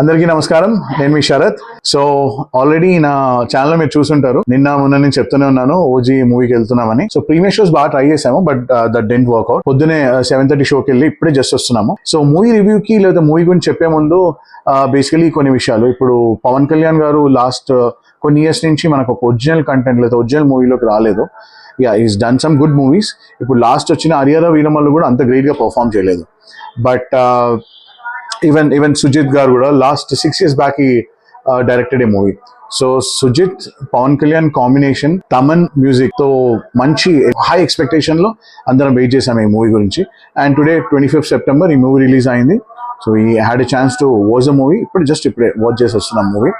అందరికీ నమస్కారం. నేను మీ శరత్. సో ఆల్రెడీ నా ఛానల్ మీరు చూసుంటారు. నిన్న మొన్న నేను చెప్తూనే ఉన్నాను ఓజీ మూవీకి వెళ్తున్నామని. సో ప్రీమియర్ షోస్ బాగా ట్రై చేసాము, బట్ దట్ డెంట్ వర్క్అవుట్. పొద్దునే 7:30 షోకి వెళ్ళి ఇప్పుడే జస్ట్ వస్తున్నాము. సో మూవీ రివ్యూకి లేదా మూవీ గురించి చెప్పే ముందు బేసికలీ కొన్ని విషయాలు. ఇప్పుడు పవన్ కళ్యాణ్ గారు లాస్ట్ కొన్ని ఇయర్స్ నుంచి మనకు ఒక ఒరిజినల్ కంటెంట్ లేదా ఒరిజినల్ మూవీలోకి రాలేదు. Is done some good movies. ఇప్పుడు లాస్ట్ వచ్చిన హరిహర వీరమల్లు కూడా అంత గ్రేట్ గా పర్ఫామ్ చేయలేదు. బట్ ఈవెన్ సుజిత్ గారు కూడా లాస్ట్ 6 years బ్యాక్ ఈ directed a movie. So Sujith Pawan Kalyan combination, Thaman music తో మంచి హై ఎక్స్పెక్టేషన్ లో అందరం వెయిట్ చేసాం ఈ మూవీ గురించి. అండ్ టుడే 25th September ఈ మూవీ రిలీజ్ అయింది. సో ఈ had a chance to watch the movie. ఇప్పుడే వాచ్ చేసి వస్తున్నాం మూవీ.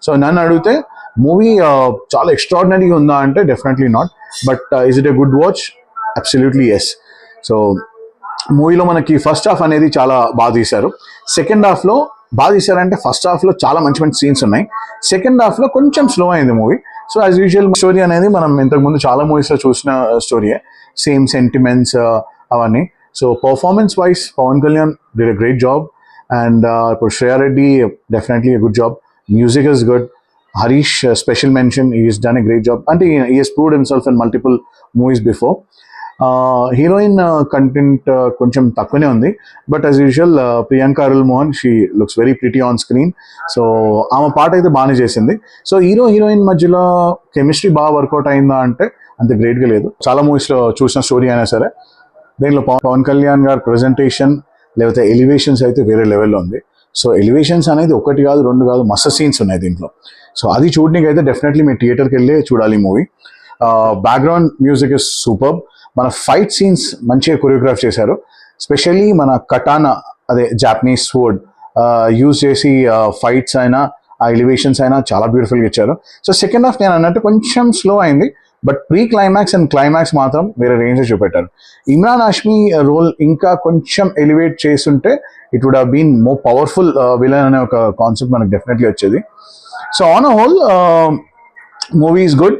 సో నన్ను అడిగితే మూవీ చాలా ఎక్స్ట్రాడినరీగా ఉందా అంటే definitely not. But is it a good watch? Absolutely yes. So మూవీలో మనకి ఫస్ట్ హాఫ్ అనేది చాలా బాగా తీశారు. సెకండ్ హాఫ్లో బాగా తీశారంటే ఫస్ట్ హాఫ్లో చాలా మంచి మంచి సీన్స్ ఉన్నాయి. సెకండ్ హాఫ్లో కొంచెం స్లో అయింది movie. So as usual story అనేది మనం ఇంతకుముందు చాలా మూవీస్లో చూసిన స్టోరీయే, సేమ్ సెంటిమెంట్స్ అవన్నీ. So performance wise Pawan Kalyan did a great job. And ఇప్పుడు Shreya Reddy definitely a good job. Music is good. Harish, special mention. He has done a great job. And he has proved himself in multiple movies before. Heroine content కొంచెం తక్కువనే ఉంది. But as usual Priyanka Arul Mohan, she looks very pretty on screen. So ఆమె పాట అయితే బాగానే చేసింది. So heroine మధ్యలో chemistry బాగా వర్కౌట్ అయిందా అంటే అంత గ్రేట్గా లేదు. చాలా మూవీస్లో చూసిన స్టోరీ అయినా సరే దీనిలో పవన్ కళ్యాణ్ గారి ప్రజెంటేషన్ లేకపోతే ఎలివేషన్స్ అయితే వేరే లెవెల్లో ఉంది. సో ఎలివేషన్స్ అనేది ఒకటి కాదు, రెండు కాదు, మస్తు సీన్స్ ఉన్నాయి దీంట్లో. సో అది చూడడానికి అయితే డెఫినెట్లీ మీరు థియేటర్కి వెళ్ళి చూడాలి ఈ movie. Background music is super. మన ఫైట్ సీన్స్ మంచిగా కొరియోగ్రాఫ్ చేశారు. స్పెషల్లీ మన కటానా, అదే జాపనీస్ స్వర్డ్ యూజ్ చేసి ఫైట్స్ అయినా ఆ ఎలివేషన్స్ అయినా చాలా బ్యూటిఫుల్గా ఇచ్చారు. సో సెకండ్ హాఫ్ నేను అన్నట్టు కొంచెం స్లో అయింది. But pre climax and climax మాత్రం వేరే రేంజ్ చూపెట్టారు. ఇమ్రాన్ హాష్మీ రోల్ ఇంకా కొంచెం ఎలివేట్ చేస్తుంటే it would have been more powerful villain అనే ఒక కాన్సెప్ట్ మనకు డెఫినెట్లీ వచ్చేది. So on a whole movie is good.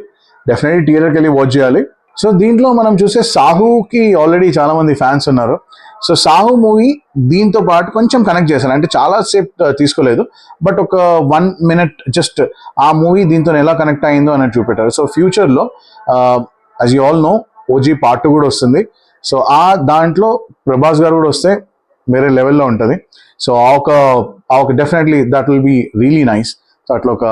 Definitely థియేటర్కి వెళ్ళి వాచ్ చేయాలి. సో దీంట్లో మనం చూసే సాహుకి ఆల్రెడీ చాలా మంది ఫ్యాన్స్ ఉన్నారు. సో సాహు మూవీ దీంతో పాటు కొంచెం కనెక్ట్ చేశాను, అంటే చాలా సేపు తీసుకోలేదు, బట్ ఒక 1 minute జస్ట్ ఆ మూవీ దీంతో ఎలా కనెక్ట్ అయిందో అనేది చూపెట్టారు. సో ఫ్యూచర్లో as you all know OG part 2 కూడా వస్తుంది. సో దాంట్లో ప్రభాస్ గారు కూడా వస్తే వేరే లెవెల్లో ఉంటుంది. సో ఆ ఒక definitely that will be really nice. So అట్లా ఒక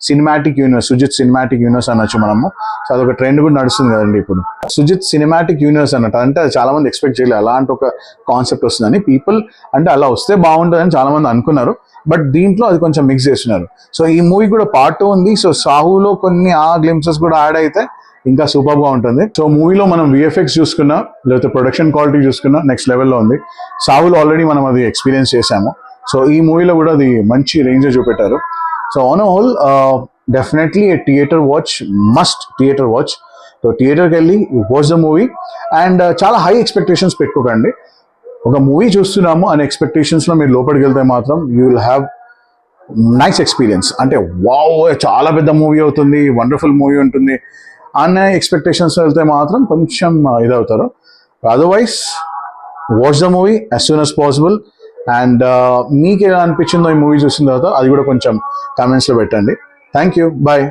cinematic universe, Sujeeth cinematic universe అనొచ్చు మనము. సో అదొక ట్రెండ్ కూడా నడుస్తుంది కదండి ఇప్పుడు, సుజిత్ సినిమాటిక్ యూనివర్స్ అన్నట్టు. అంటే అది చాలా మంది ఎక్స్పెక్ట్ చేయలేదు అలాంటి ఒక కాన్సెప్ట్ వస్తుందని. పీపుల్ అంటే అలా వస్తే బాగుంటుందని చాలా మంది అనుకున్నారు, బట్ దీంట్లో అది కొంచెం మిక్స్ చేస్తున్నారు. సో ఈ మూవీ కూడా పార్ట్ 2 ఉంది. సో సాహులో కొన్ని ఆ గ్లింప్సెస్ కూడా యాడ్ అయితే ఇంకా సూపర్ గా ఉంటుంది. సో మూవీలో మనం విఎఫ్ఎక్స్ చూసుకున్నా లేకపోతే ప్రొడక్షన్ క్వాలిటీ చూసుకున్నా నెక్స్ట్ లెవెల్లో ఉంది. సాహులో ఆల్రెడీ మనం అది ఎక్స్పీరియన్స్ చేశాము. సో ఈ మూవీలో కూడా అది మంచి రేంజ్ చూపెట్టారు. So on whole definitely A theatre watch, must theatre watch. So థియేటర్కి వెళ్ళి వాచ్ ద మూవీ. అండ్ చాలా హై ఎక్స్పెక్టేషన్స్ పెట్టుకోకండి. ఒక మూవీ చూస్తున్నాము అనే ఎక్స్పెక్టేషన్స్లో మీరు లోపలికి వెళ్తే మాత్రం you will have nice experience. అంటే వావ్ చాలా పెద్ద మూవీ అవుతుంది, వండర్ఫుల్ మూవీ ఉంటుంది అనే ఎక్స్పెక్టేషన్స్ వెళ్తే మాత్రం కొంచెం ఇదవుతారు. Otherwise watch the movie as soon as possible. And మీకు ఎలా అనిపించిందో ఈ మూవీ చూసిన తర్వాత అది కూడా కొంచెం కామెంట్స్లో పెట్టండి. Thank you, bye.